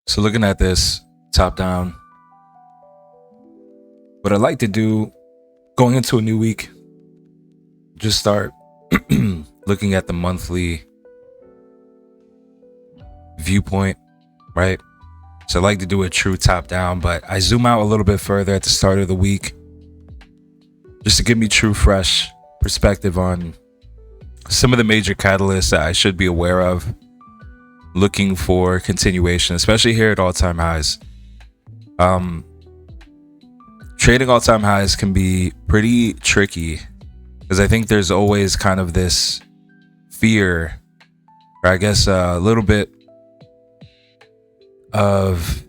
So looking at this top down, what I'd like to do going into a new week, just start looking at the monthly viewpoint, right? So I like to do a true top down, but I zoom out a little bit further at the start of the week just to give me true fresh perspective on some of the major catalysts that I should be aware of, looking for continuation, especially here at all-time highs. Trading all-time highs can be pretty tricky because I think there's always kind of this fear, or I guess a little bit of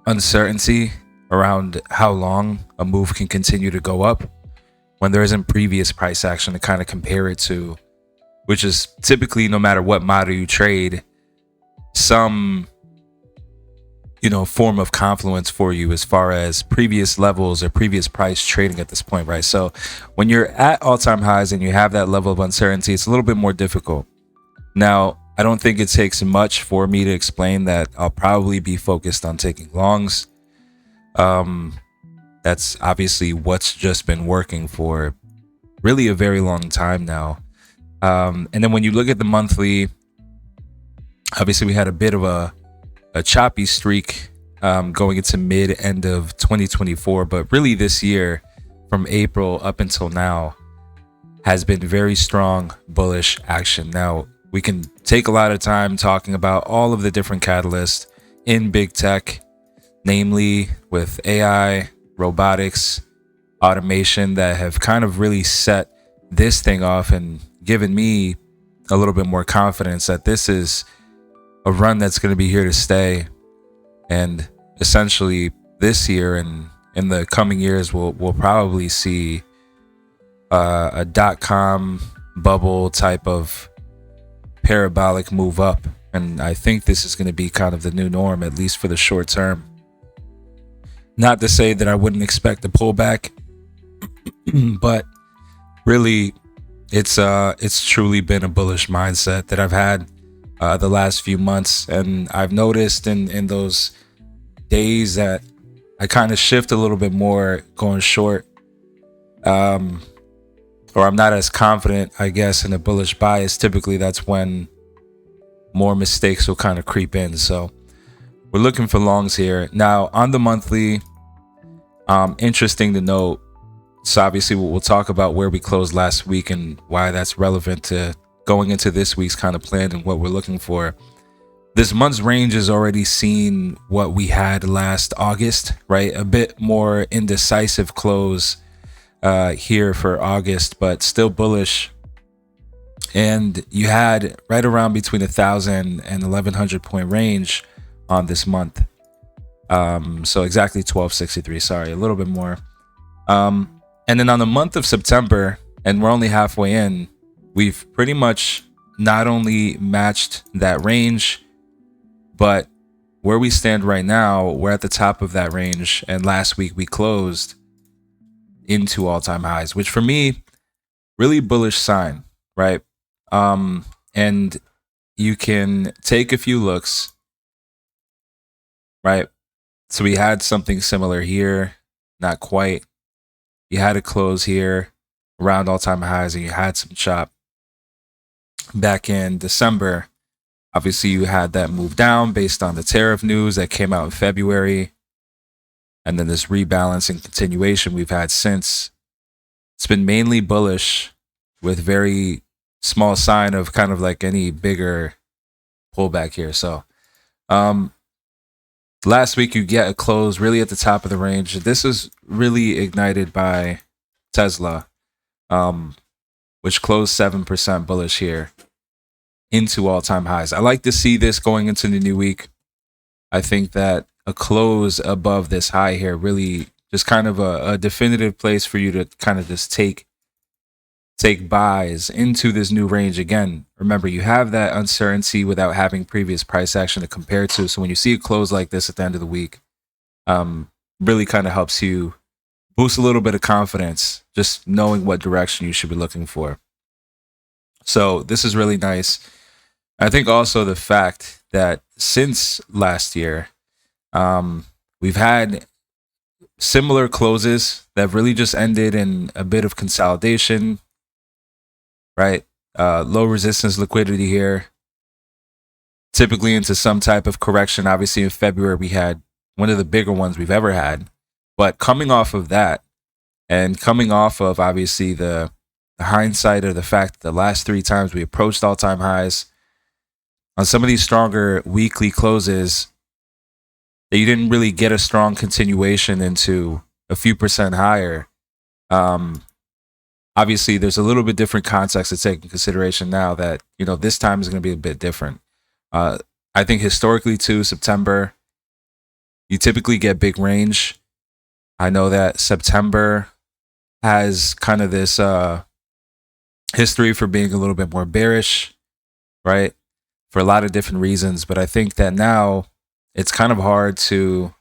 uncertainty around how long a move can continue to go up when there isn't previous price action to kind of compare it to, which is typically, no matter what model you trade, some form of confluence for you as far as previous levels or previous price trading at this point, right? So when you're at all-time highs and you have that level of uncertainty, it's a little bit more difficult. Now, I don't think it takes much for me to explain that I'll probably be focused on taking longs. That's obviously what's just been working for really a very long time now. And then when you look at the monthly, obviously we had a bit of a choppy streak going into mid-end of 2024, but really this year, from April up until now, has been very strong bullish action. Now, we can take a lot of time talking about all of the different catalysts in big tech, namely with AI, robotics, automation, that have kind of really set this thing off and given me a little bit more confidence that this is a run that's going to be here to stay. And essentially this year and in the coming years, we'll probably see a dot-com bubble type of parabolic move up. And I think this is going to be kind of the new norm, at least for the short term. Not to say that I wouldn't expect a pullback, but really it's truly been a bullish mindset that I've had the last few months. And I've noticed in those days that I kind of shift a little bit more going short, or I'm not as confident, I guess, in a bullish bias. Typically that's when more mistakes will kind of creep in. So we're looking for longs here. Now on the monthly, interesting to note, so obviously we'll talk about where we closed last week and why that's relevant to going into this week's kind of plan and what we're looking for. This month's range has already seen what we had last August, right? A bit more indecisive close here for August, but still bullish. And you had right around between 1,000 and 1,100 point range on this month. So exactly 1263, sorry, a little bit more. And then on the month of September, and we're only halfway in, we've pretty much not only matched that range, but where we stand right now, we're at the top of that range. And last week we closed into all-time highs, which for me, really bullish sign, right? And you can take a few looks, right? So we had something similar here, not quite. You had a close here around all-time highs, and you had some chop back in December. Obviously, you had that move down based on the tariff news that came out in February. And then this rebalancing continuation we've had since. It's been mainly bullish with very small sign of kind of like any bigger pullback here. So last week you get a close really at the top of the range. This was really ignited by Tesla, which closed 7% bullish here into all-time highs. I like to see this going into the new week. I think that a close above this high here really just kind of a definitive place for you to kind of just take buys into this new range. Again, remember, you have that uncertainty without having previous price action to compare to. So when you see a close like this at the end of the week, really kind of helps you boost a little bit of confidence, just knowing what direction you should be looking for. So this is really nice. I think also the fact that since last year, we've had similar closes that really just ended in a bit of consolidation, right? Low resistance liquidity here, typically into some type of correction. Obviously, in February, we had one of the bigger ones we've ever had. But coming off of that, and coming off of obviously the hindsight of the fact that the last 3 times we approached all-time highs, on some of these stronger weekly closes, that you didn't really get a strong continuation into a few percent higher. Obviously, there's a little bit different context to take in consideration now that, this time is going to be a bit different. I think historically too, September, you typically get big range. I know that September has kind of this history for being a little bit more bearish, right? For a lot of different reasons. But I think that now it's kind of hard to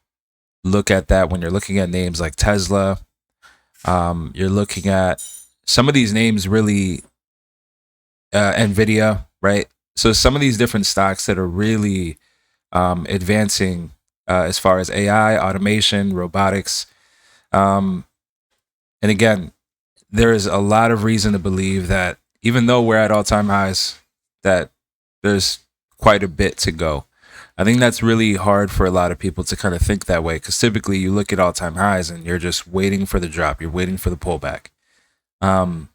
look at that when you're looking at names like Tesla. You're looking at some of these names really, NVIDIA, right? So some of these different stocks that are really advancing as far as AI, automation, robotics. And again, there is a lot of reason to believe that even though we're at all-time highs, that there's quite a bit to go. I think that's really hard for a lot of people to kind of think that way, because typically you look at all-time highs and you're just waiting for the drop. You're waiting for the pullback. But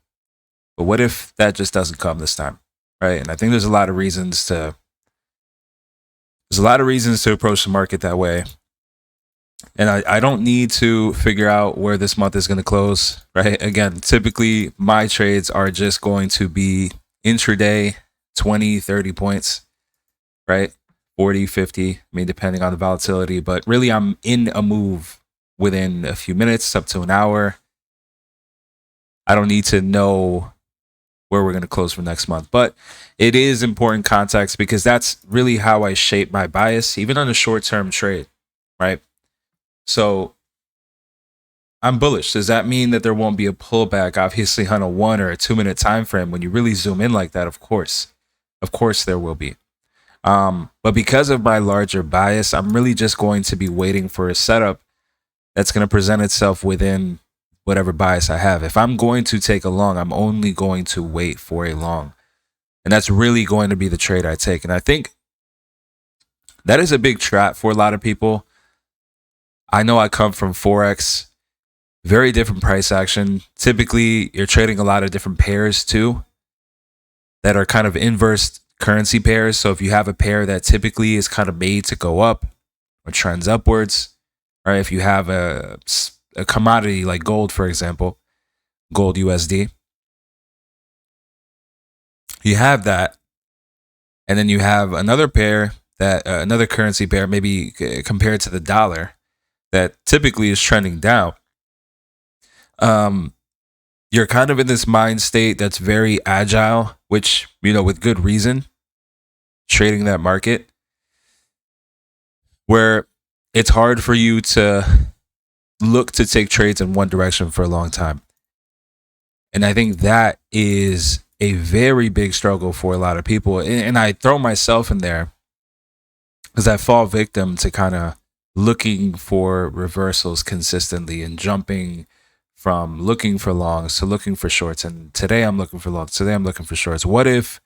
what if that just doesn't come this time, right? And I think there's a lot of reasons to approach the market that way. And I don't need to figure out where this month is going to close, right? Again, typically my trades are just going to be intraday, 20, 30 points, right? 40, 50, I mean, depending on the volatility. But really, I'm in a move within a few minutes, up to an hour. I don't need to know where we're going to close for next month. But it is important context, because that's really how I shape my bias, even on a short-term trade, right? So I'm bullish. Does that mean that there won't be a pullback, obviously, on a 1 or a 2 minute time frame? When you really zoom in like that, of course there will be. But because of my larger bias, I'm really just going to be waiting for a setup that's going to present itself within whatever bias I have. If I'm going to take a long, I'm only going to wait for a long. And that's really going to be the trade I take. And I think that is a big trap for a lot of people. I know I come from Forex, very different price action. Typically, you're trading a lot of different pairs too that are kind of inverse currency pairs. So if you have a pair that typically is kind of made to go up or trends upwards, right? If you have a commodity like gold, for example, gold USD, you have that. And then you have another pair that another currency pair, maybe compared to the dollar, that typically is trending down. You're kind of in this mind state that's very agile, which, with good reason, trading that market, where it's hard for you to look to take trades in one direction for a long time. And I think that is a very big struggle for a lot of people. And I throw myself in there because I fall victim to kind of looking for reversals consistently and jumping from looking for longs to looking for shorts. And today I'm looking for longs. Today I'm looking for shorts. What if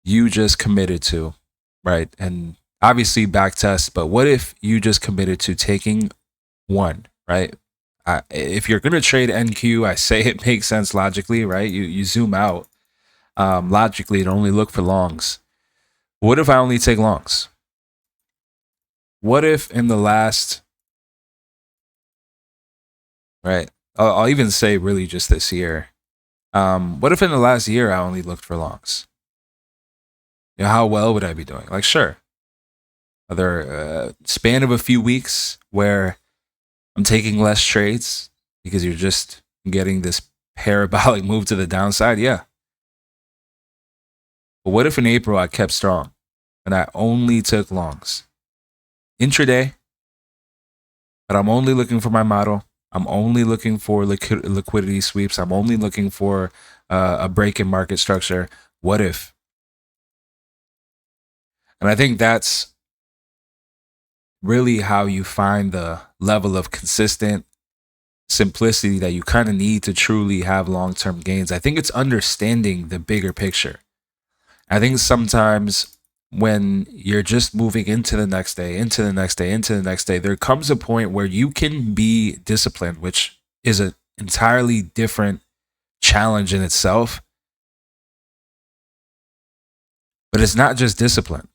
you just committed to, right? And obviously back test, but what if you just committed to taking one, right? If you're going to trade NQ, I say it makes sense logically, right? You zoom out logically and only look for longs. What if I only take longs? What if in the last, right? I'll even say really just this year. What if in the last year I only looked for longs? How well would I be doing? Like, sure. Are there a span of a few weeks where I'm taking less trades because you're just getting this parabolic move to the downside? Yeah. But what if in April I kept strong and I only took longs? Intraday, but I'm only looking for my model. I'm only looking for liquidity sweeps. I'm only looking for a break in market structure. What if? And I think that's really how you find the level of consistent simplicity that you kind of need to truly have long-term gains. I think it's understanding the bigger picture. I think sometimes when you're just moving into the next day, into the next day, into the next day, there comes a point where you can be disciplined, which is an entirely different challenge in itself. But it's not just discipline,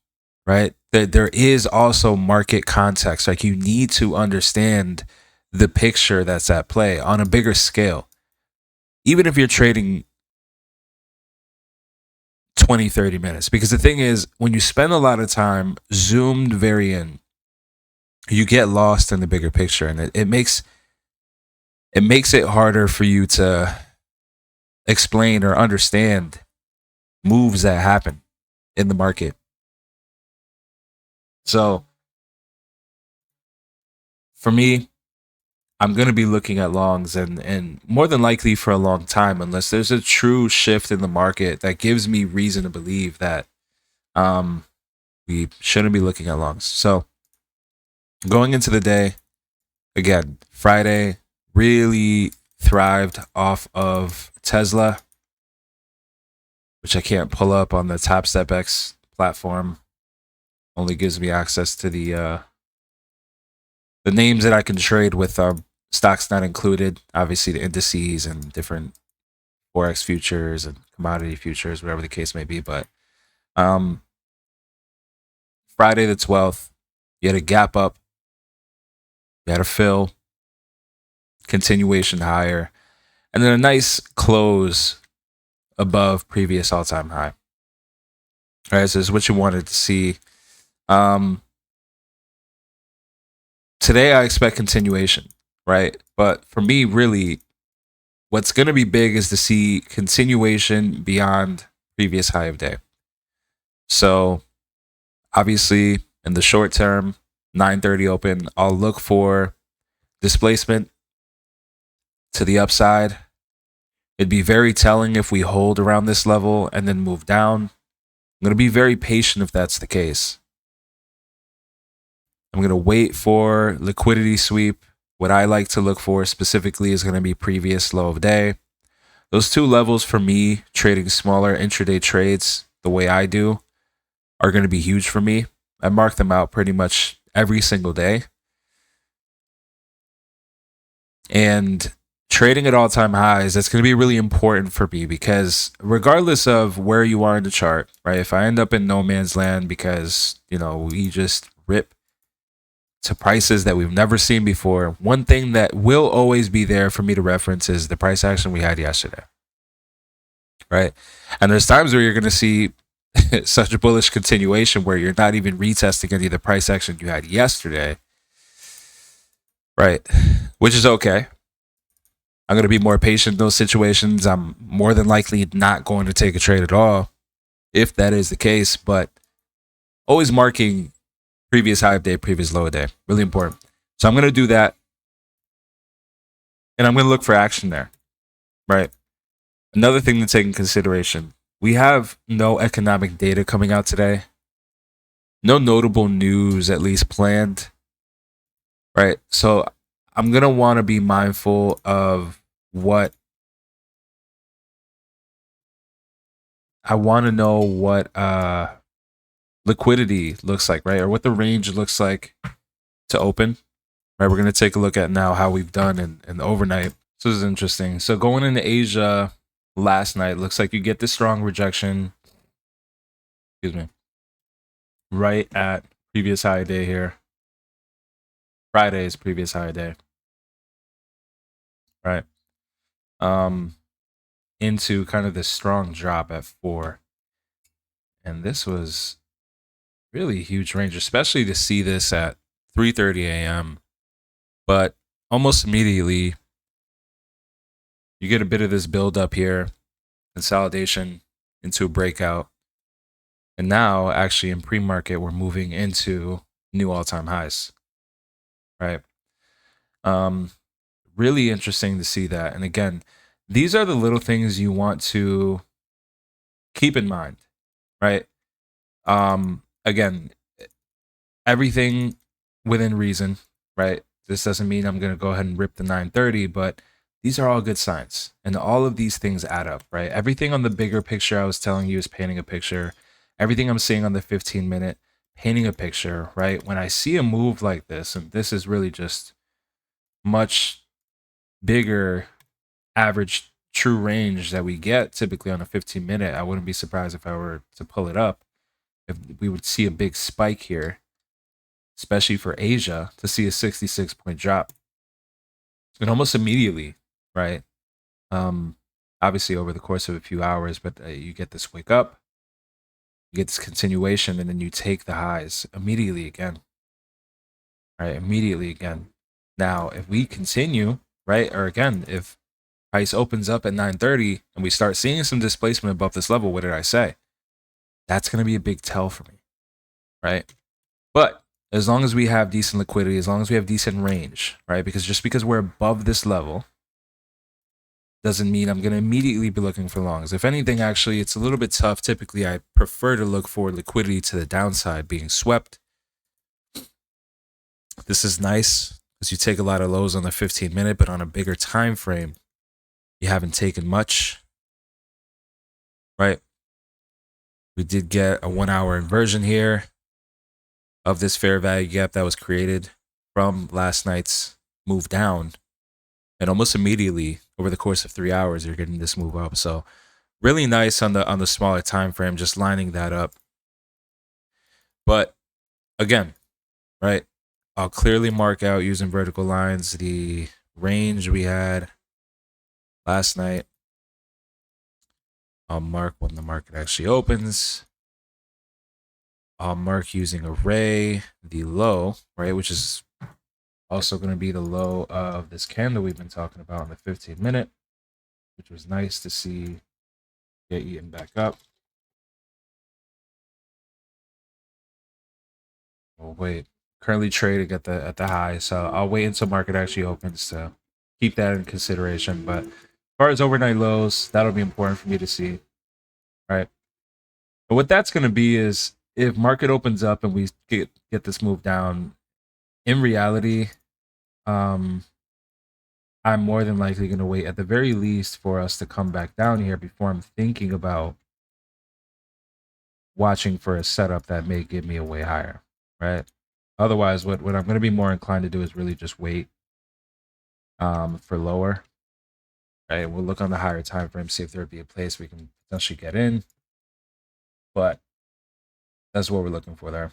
right? There is also market context. Like you need to understand the picture that's at play on a bigger scale. Even if you're trading 20, 30 minutes. Because the thing is, when you spend a lot of time zoomed very in, you get lost in the bigger picture. And it makes it harder for you to explain or understand moves that happen in the market. So for me, I'm going to be looking at longs and more than likely for a long time, unless there's a true shift in the market that gives me reason to believe that we shouldn't be looking at longs. So going into the day, again, Friday really thrived off of Tesla, which I can't pull up on the Top Step X platform. Only gives me access to the names that I can trade with stocks not included. Obviously, the indices and different forex futures and commodity futures, whatever the case may be. But Friday the 12th, you had a gap up, you had a fill, continuation higher, and then a nice close above previous all-time high. All right, so this is what you wanted to see. Today, I expect continuation, right? But for me, really, what's going to be big is to see continuation beyond previous high of day. So, obviously, in the short term, 9:30 open, I'll look for displacement to the upside. It'd be very telling if we hold around this level and then move down. I'm going to be very patient if that's the case. I'm going to wait for liquidity sweep. What I like to look for specifically is going to be previous low of day. Those two levels for me, trading smaller intraday trades the way I do, are going to be huge for me. I mark them out pretty much every single day. And trading at all-time highs, that's going to be really important for me because regardless of where you are in the chart, right? If I end up in no man's land because, we just rip to prices that we've never seen before, one thing that will always be there for me to reference is the price action we had yesterday, right? And there's times where you're going to see such a bullish continuation where you're not even retesting any of the price action you had yesterday, right? Which is okay. I'm going to be more patient in those situations. I'm more than likely not going to take a trade at all if that is the case, but always marking previous high of day, previous low of day. Really important. So I'm going to do that. And I'm going to look for action there, right? Another thing to take in consideration, we have no economic data coming out today. No notable news, at least planned, right? So I'm going to want to be mindful of what I want to know what liquidity looks like, right? Or what the range looks like to open, right? We're going to take a look at now how we've done in the overnight. So this is interesting. So going into Asia last night, looks like you get this strong rejection, right at previous high day here. Friday's previous high day, right? Into kind of this strong drop at 4. And this was really a huge range, especially to see this at 3:30 a.m. But almost immediately, you get a bit of this build up here, consolidation into a breakout. And now, actually, in pre-market, we're moving into new all-time highs, right? Really interesting to see that. And again, these are the little things you want to keep in mind, right? again, everything within reason, right? This doesn't mean I'm going to go ahead and rip the 930, but these are all good signs. And all of these things add up, right? Everything on the bigger picture I was telling you is painting a picture. Everything I'm seeing on the 15-minute, painting a picture, right? When I see a move like this, and this is really just much bigger average true range that we get typically on a 15-minute, I wouldn't be surprised if I were to pull it up, if we would see a big spike here, especially for Asia, to see a 66-point drop. And almost immediately, right? Obviously over the course of a few hours, but you get this wake up, you get this continuation, and then you take the highs immediately again, right? Immediately again. Now, if we continue, right, or again, if price opens up at 930 and we start seeing some displacement above this level, what did I say? That's going to be a big tell for me, right? But as long as we have decent liquidity, as long as we have decent range, right? Because just because we're above this level doesn't mean I'm going to immediately be looking for longs. If anything, actually, it's a little bit tough. Typically, I prefer to look for liquidity to the downside being swept. This is nice because you take a lot of lows on the 15-minute, but on a bigger time frame, you haven't taken much, right? We did get a 1 hour inversion here of this fair value gap that was created from last night's move down. And almost immediately over the course of 3 hours, you're getting this move up. So really nice on the smaller time frame, just lining that up. But again, right, I'll clearly mark out using vertical lines the range we had last night. I'll mark when the market actually opens. I'll mark using array the low, right, which is also going to be the low of this candle we've been talking about in the 15-minute, which was nice to see get eaten back up. We'll wait. Currently traded at the high, so I'll wait until market actually opens to keep that in consideration. But as far as overnight lows, that'll be important for me to see, right? But what that's going to be is if market opens up and we get this move down, in reality, I'm more than likely going to wait at the very least for us to come back down here before I'm thinking about watching for a setup that may give me a way higher, right? Otherwise, what I'm going to be more inclined to do is really just wait for lower, right? We'll look on the higher time frame, see if there would be a place we can potentially get in. But that's what we're looking for there.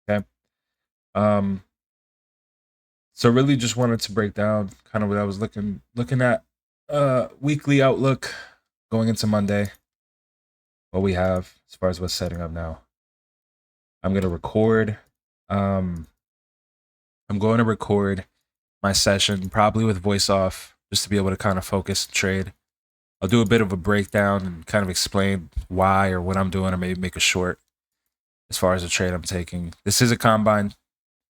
Okay. So really just wanted to break down kind of what I was looking at weekly outlook going into Monday. What we have as far as what's setting up now. I'm going to record I'm going to record my session probably with voice off just to be able to kind of focus and trade. I'll do a bit of a breakdown and kind of explain why or what I'm doing, or maybe make a short as far as the trade I'm taking. This is a combine.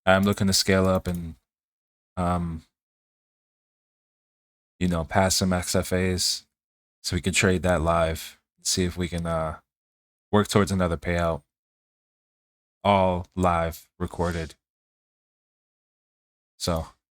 I'm looking to scale up and pass some XFAs so we can trade that live. See if we can work towards another payout. All live recorded. So